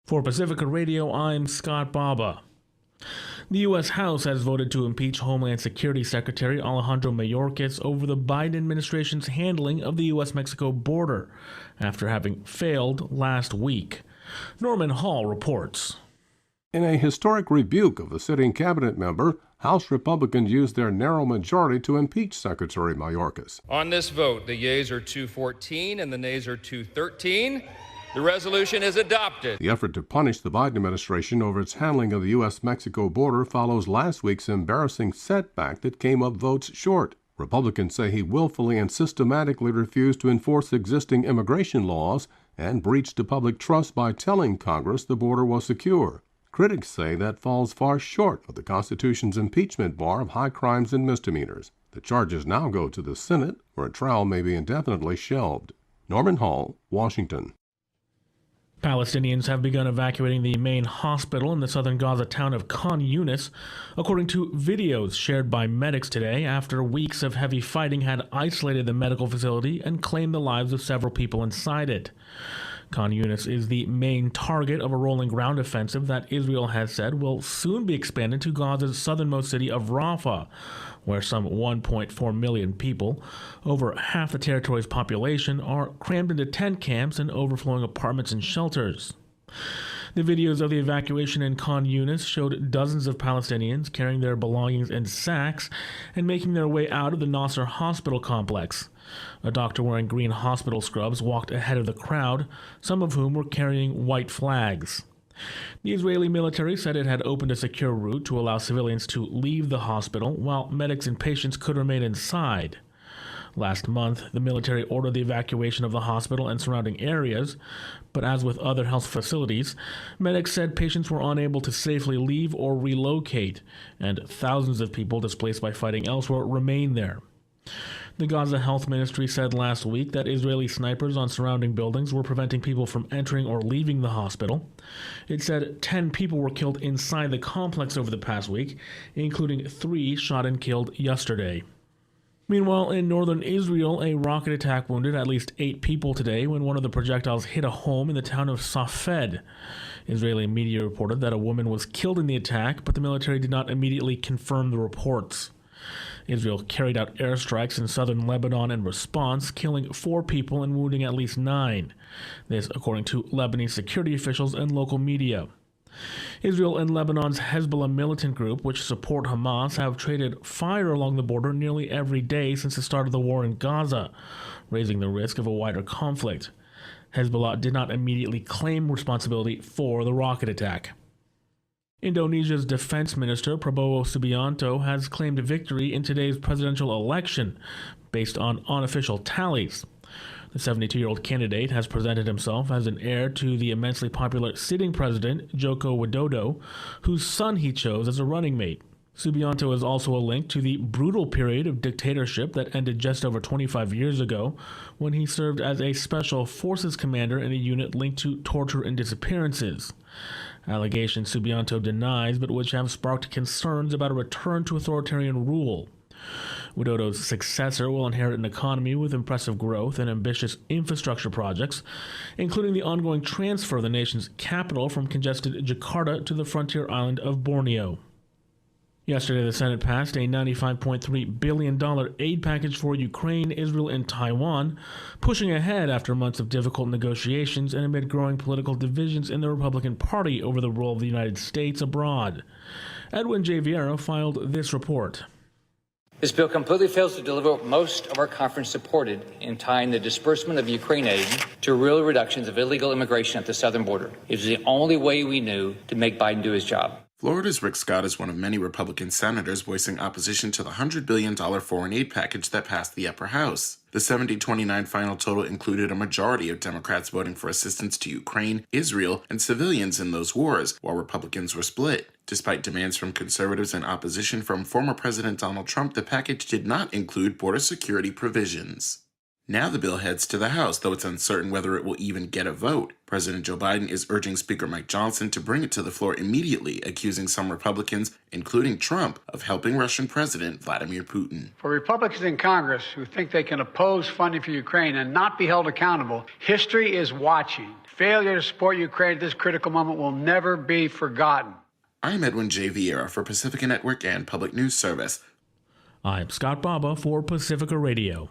For Pacifica Radio, I'm Scott Baba. The U.S. House has voted to impeach Homeland Security Secretary Alejandro Mayorkas over the Biden administration's handling of the U.S.-Mexico border after having failed last week. Norman Hall reports. In a historic rebuke of a sitting cabinet member, House Republicans used their narrow majority to impeach Secretary Mayorkas. On this vote, the yeas are 214 and the nays are 213. The resolution is adopted. The effort to punish the Biden administration over its handling of the U.S.-Mexico border follows last week's embarrassing setback that came up votes short. Republicans say he willfully and systematically refused to enforce existing immigration laws and breached the public trust by telling Congress the border was secure. Critics say that falls far short of the Constitution's impeachment bar of high crimes and misdemeanors. The charges now go to the Senate, where a trial may be indefinitely shelved. Norman Hall, Washington. Palestinians have begun evacuating the main hospital in the southern Gaza town of Khan Yunis, according to videos shared by medics today after weeks of heavy fighting had isolated the medical facility and claimed the lives of several people inside it. Khan Yunis is the main target of a rolling ground offensive that Israel has said will soon be expanded to Gaza's southernmost city of Rafah, where some 1.4 million people, over half the territory's population, are crammed into tent camps and overflowing apartments and shelters. The videos of the evacuation in Khan Yunis showed dozens of Palestinians carrying their belongings in sacks and making their way out of the Nasser hospital complex. A doctor wearing green hospital scrubs walked ahead of the crowd, some of whom were carrying white flags. The Israeli military said it had opened a secure route to allow civilians to leave the hospital, while medics and patients could remain inside. Last month, the military ordered the evacuation of the hospital and surrounding areas, but as with other health facilities, medics said patients were unable to safely leave or relocate, and thousands of people displaced by fighting elsewhere remain there. The Gaza Health Ministry said last week that Israeli snipers on surrounding buildings were preventing people from entering or leaving the hospital. It said 10 people were killed inside the complex over the past week, including 3 shot and killed yesterday. Meanwhile, in northern Israel, a rocket attack wounded at least 8 people today when one of the projectiles hit a home in the town of Safed. Israeli media reported that a woman was killed in the attack, but the military did not immediately confirm the reports. Israel carried out airstrikes in southern Lebanon in response, killing 4 people and wounding at least 9. This, according to Lebanese security officials and local media. Israel and Lebanon's Hezbollah militant group, which support Hamas, have traded fire along the border nearly every day since the start of the war in Gaza, raising the risk of a wider conflict. Hezbollah did not immediately claim responsibility for the rocket attack. Indonesia's defense minister, Prabowo Subianto, has claimed victory in today's presidential election based on unofficial tallies. The 72-year-old candidate has presented himself as an heir to the immensely popular sitting president, Joko Widodo, whose son he chose as a running mate. Subianto is also a link to the brutal period of dictatorship that ended just over 25 years ago, when he served as a special forces commander in a unit linked to torture and disappearances. Allegations Subianto denies, but which have sparked concerns about a return to authoritarian rule. Widodo's successor will inherit an economy with impressive growth and ambitious infrastructure projects, including the ongoing transfer of the nation's capital from congested Jakarta to the frontier island of Borneo. Yesterday, the Senate passed a $95.3 billion aid package for Ukraine, Israel, and Taiwan, pushing ahead after months of difficult negotiations and amid growing political divisions in the Republican Party over the role of the United States abroad. Edwin J. Vieira filed this report. This bill completely fails to deliver what most of our conference supported in tying the disbursement of Ukraine aid to real reductions of illegal immigration at the southern border. It was the only way we knew to make Biden do his job. Florida's Rick Scott is one of many Republican senators voicing opposition to the $100 billion foreign aid package that passed the upper house. The 70-29 final total included a majority of Democrats voting for assistance to Ukraine, Israel, and civilians in those wars, while Republicans were split. Despite demands from conservatives and opposition from former President Donald Trump, the package did not include border security provisions. Now the bill heads to the House, though it's uncertain whether it will even get a vote. President Joe Biden is urging Speaker Mike Johnson to bring it to the floor immediately, accusing some Republicans, including Trump, of helping Russian President Vladimir Putin. For Republicans in Congress who think they can oppose funding for Ukraine and not be held accountable, history is watching. Failure to support Ukraine at this critical moment will never be forgotten. I'm Edwin J. Vieira for Pacifica Network and Public News Service. I'm Scott Baba for Pacifica Radio.